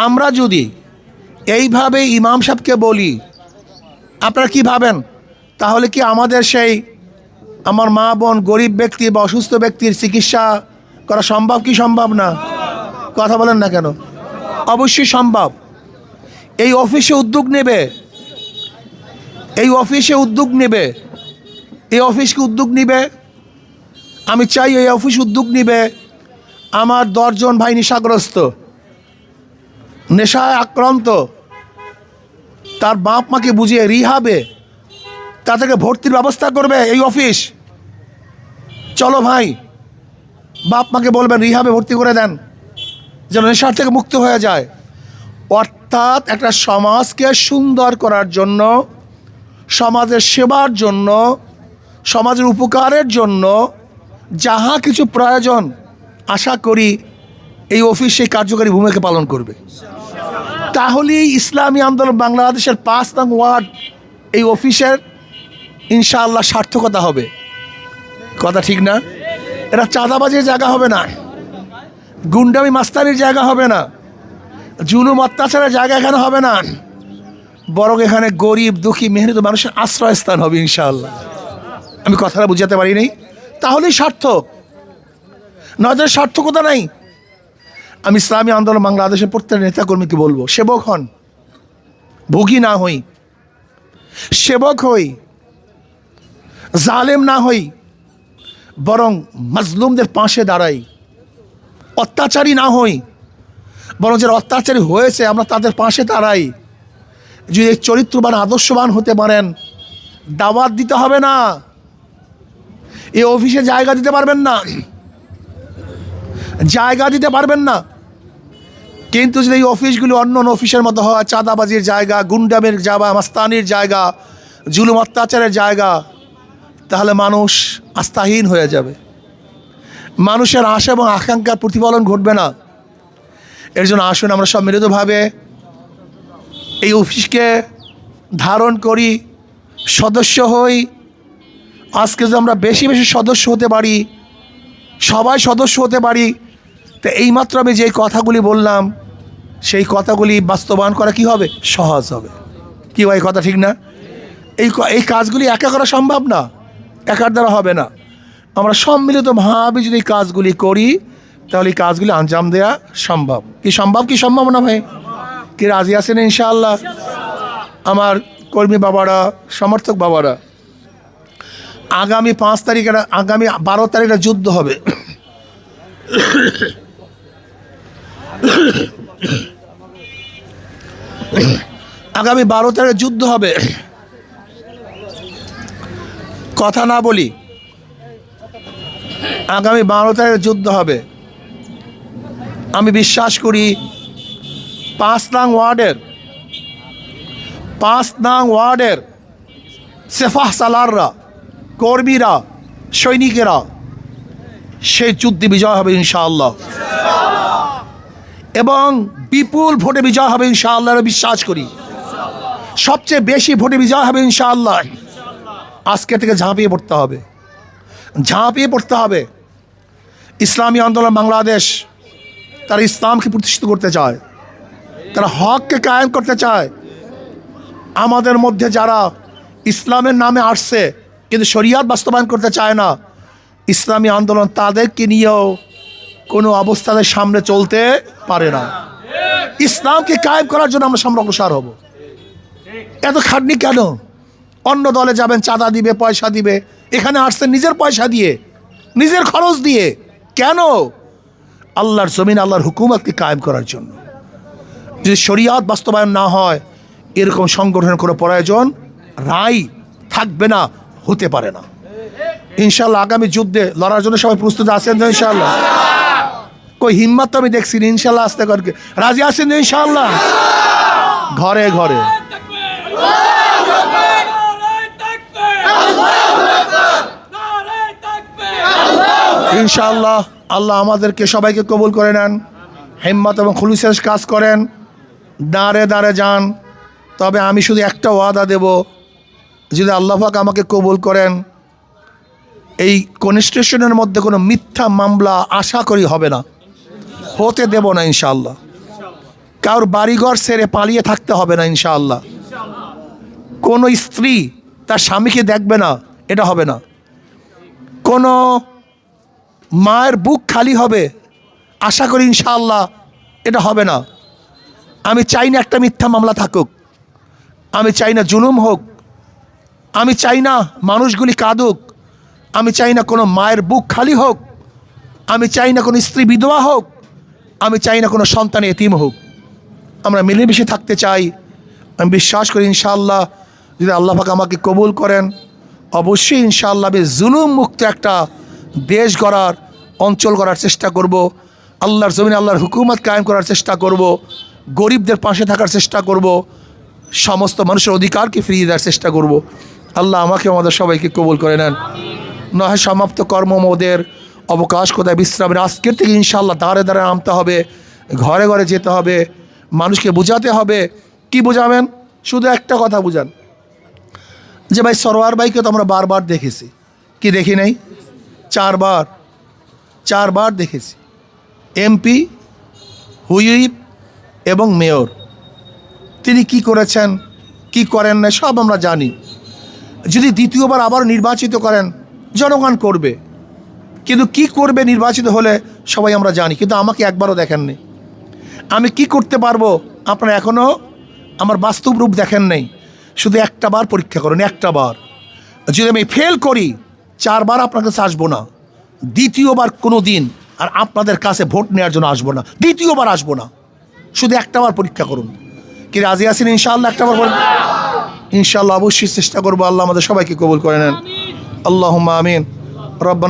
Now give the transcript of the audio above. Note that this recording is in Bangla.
আমরা যদি এইভাবে ইমাম সাহেবকে বলি, আপনারা কি ভাবেন, তাহলে কি আমাদের সেই আমার মা বোন গরিব ব্যক্তি বা অসুস্থ ব্যক্তির চিকিৎসা করা সম্ভব কি সম্ভব না? কথা বলেন না কেন? অবশ্যই সম্ভব। এই অফিসে উদ্যোগ নেবে, এই অফিসে উদ্যোগ নেবে, এই অফিসকে উদ্যোগ নিবে। আমি চাই এই অফিস উদ্যোগ নিবে। আমার 10 জন ভাই নেশাগ্রস্ত, নেশায় আক্রান্ত, তার বাপ মাকে বুঝিয়ে রিহাবে তাদেরকে ভর্তির ব্যবস্থা করবে এই অফিস। চলো ভাই, বাপ মাকে বলবেন রিহাবে ভর্তি করে দেন, যেন নেশার থেকে মুক্ত হয়ে যায়। অর্থাৎ একটা সমাজকে সুন্দর করার জন্য, সমাজের সেবার জন্য, সমাজের উপকারের জন্য যাহা কিছু প্রয়োজন, আশা করি এই অফিস সেই কার্যকারী ভূমিকা পালন করবে। তাহলেই ইসলামী আন্দোলন বাংলাদেশের 5 নং ওয়ার্ড এই অফিসের ইনশাআল্লাহ সার্থকতা হবে। কথা ঠিক না? এটা চাঁদাবাজির জায়গা হবে না, গুন্ডামি মাস্তানির জায়গা হবে না, জুলুম অত্যাচারের জায়গা এখানে হবে না, বরং এখানে গরিব দুঃখী মেহনত মানুষের আশ্রয়স্থান হবে ইনশাআল্লাহ। আমি কথাটা বুঝাতে পারি নাই, তাহলেই সার্থক, নয়তো সার্থকতা নাই। আমি ইসলামী আন্দোলন বাংলাদেশের প্রত্যেক নেতাকর্মীকে বলবো, সেবক হন, ভোগী না হই, সেবক হই, জালেম না হই, বরং মাজলুমদের পাশে দাঁড়াই, অত্যাচারী না হই, বরং যারা অত্যাচারী হয়েছে আমরা তাদের পাশে দাঁড়াই। যদি চরিত্রবান আদর্শবান হতে পারেন, দাওয়াত দিতে হবে না, এই অফিসে জায়গা দিতে পারবেন না, জায়গা দিতে পারবেন না। কিন্তু যদি এই অফিসগুলি অন্য অন্য অফিসের মতো হয়, চাঁদাবাজির জায়গা, গুন্ডামের জায়গা, মাস্তানির জায়গা, জুলুম অত্যাচারের জায়গা, তাহলে মানুষ আস্থাহীন হয়ে যাবে, মানুষের আশা এবং আকাঙ্ক্ষার প্রতিফলন ঘটবে না। এর জন্য আসুন আমরা সব মিলিতভাবে এই অফিসকে ধারণ করি, সদস্য হই। আজকে যদি আমরা বেশি বেশি সদস্য হতে পারি, সবাই সদস্য হতে পারি, তো এইমাত্র আমি যেই কথাগুলি বললাম সেই কথাগুলি বাস্তবায়ন করা কি হবে? সহজ হবে। কি ভাই, কথা ঠিক না? এই কাজগুলি একা করা সম্ভব না, একার দ্বারা হবে না। আমরা সম্মিলিতভাবে যদি এই কাজগুলি করি তাহলে এই কাজগুলি আঞ্জাম দেওয়া সম্ভব। কি সম্ভব? কি সম্ভব না ভাই? কি রাজি আছেন ইনশাআল্লাহ? আমার কর্মী বাবারা, সমর্থক বাবারা, আগামী 5 তারিখে, আগামী 12 তারিখে যুদ্ধ হবে। আগামী 12 তারিখে যুদ্ধ হবে। কথা না বলি, আগামী 12 তারিখে যুদ্ধ হবে। আমি বিশ্বাস করি 5 নং ওয়ার্ডের সেফাহ সালাররা, কর্মীরা, সৈনিকেরা সেই যুদ্ধে বিজয় হবে ইনশাআল্লাহ, এবং বিপুল ভোটে বিজয় হবে ইনশাআল্লাহ। বিশ্বাস করি সবচেয়ে বেশি ভোটে বিজয় হবে ইনশাআল্লাহ। আজকে থেকে ঝাঁপিয়ে পড়তে হবে, ঝাঁপিয়ে পড়তে হবে। ইসলামী আন্দোলন বাংলাদেশ তারা ইসলামকে প্রতিষ্ঠিত করতে চায়, তারা হককে কায়েম করতে চায়। আমাদের মধ্যে যারা ইসলামের নামে আসছে কিন্তু শরিয়াত বাস্তবায়ন করতে চায় না, ইসলামী আন্দোলন তাদেরকে নিয়েও কোনো অবস্থাতে সামনে চলতে পারে না। ইসলামকে কায়েম করার জন্য আমরা সামনে অগ্রসর হব। এত খাটনি কেন? অন্য দলে যাবেন, চাঁদা দিবে, পয়সা দিবে, এখানে আসছেন নিজের পয়সা দিয়ে, নিজের খরচ দিয়ে। কেন? আল্লাহর জমিন, আল্লাহর হুকুমতকে কায়েম করার জন্য। যদি শরিয়াত বাস্তবায়ন না হয়, এরকম সংগঠনের কোনো প্রয়োজন রাই থাকবে না, হতে পারে না। ইনশাআল্লাহ আগামী যুদ্ধে লড়ার জন্য সবাই প্রস্তুত আছেন তো ইনশাআল্লাহ? কই হিম্মত তো আমি দেখছি ইনশাআল্লাহ। আসতে করকে রাজি আছেন তো ইনশাআল্লাহ? ঘরে ঘরে ইনশাআল্লাহ। আল্লাহ আমাদেরকে সবাইকে কবুল করে নেন, হিম্মত এবং খুলুসের কাজ করেন, দাঁড়ে দাঁড়ে যান। তবে আমি শুধু একটা ওয়াদা দেব, যদি আল্লাহ পাক আমাকে কবুল করেন, এই কনস্টিটিউশনের মধ্যে কোনো মিথ্যা মামলা আশা করি হবে না, হতে দেব না ইনশাআল্লাহ। কারোর বাড়িঘর ছেড়ে পালিয়ে থাকতে হবে না ইনশাআল্লাহ। কোনো স্ত্রী তার স্বামীকে দেখবে না, এটা হবে না। কোনো মায়ের বুক খালি হবে, আশা করি ইনশাআল্লাহ এটা হবে না। আমি চাই না একটা মিথ্যা মামলা থাকুক, আমি চাই না জুলুম হোক, আমি চাই না মানুষগুলি কাঁদুক, আমি চাই না কোনো মায়ের বুক খালি হোক, আমি চাই না কোনো স্ত্রী বিধবা হোক, আমি চাই না কোনো সন্তান এতিম হোক। আমরা মিলেমিশে থাকতে চাই। আমি বিশ্বাস করি ইনশাআল্লাহ যদি আল্লাহ পাক আমাকে কবুল করেন, অবশ্যই ইনশাআল্লাহ আমি জুলুম মুক্ত একটা দেশ গড়ার, অঞ্চল গড়ার চেষ্টা করব। আল্লাহর জমিনে আল্লাহর হুকুমত কায়েম করার চেষ্টা করব, গরিবদের পাশে থাকার চেষ্টা করব, সমস্ত মানুষের অধিকারকে ফিরিয়ে দেওয়ার চেষ্টা করব। আল্লাহ আমাকে আমাদের সবাইকে কবুল করে নেন। নয় সমাপ্ত কর্মমোদের অবকাশ কোথায় বিশ্রামের, আজকের থেকে ইনশাআল্লাহ দাঁড়ে দাঁড়ে নামতে হবে, ঘরে ঘরে যেতে হবে, মানুষকে বোঝাতে হবে। কি বোঝাবেন? শুধু একটা কথা বুঝান যে ভাই সরোয়ার ভাইকে তো আমরা বারবার দেখেছি, কি দেখি নাই? চারবার দেখেছি। এমপি, হুইপ এবং মেয়র, তিনি কি করেছেন কি করেন না সব আমরা জানি। যদি দ্বিতীয়বার আবার নির্বাচিত করেন, জনগণ করবে, কিন্তু কি করবে নির্বাচিত হলে সবাই আমরা জানি। কিন্তু আমাকে একবারও দেখেননি। আমি কি করতে পারবো আপনারা এখনও আমার বাস্তব রূপ দেখেন নাই। শুধু একটা বার পরীক্ষা করুন, একটা বার। যদি আমি ফেল করি, 4 বার আপনার কাছে আসবো না, দ্বিতীয়বার কোনো দিন আর আপনাদের কাছে ভোট নেওয়ার জন্য আসবো না, দ্বিতীয়বার আসবো না। শুধু একটা বার পরীক্ষা করুন। কি রাজি আছেন ইনশাআল্লাহ? একটা বার ইনশাআল্লাহ অবশ্যই চেষ্টা করবো। আল্লাহ আমাদের সবাইকে কবুল করে নেন। আল্লাহুম্মা আমিন। রব্বানা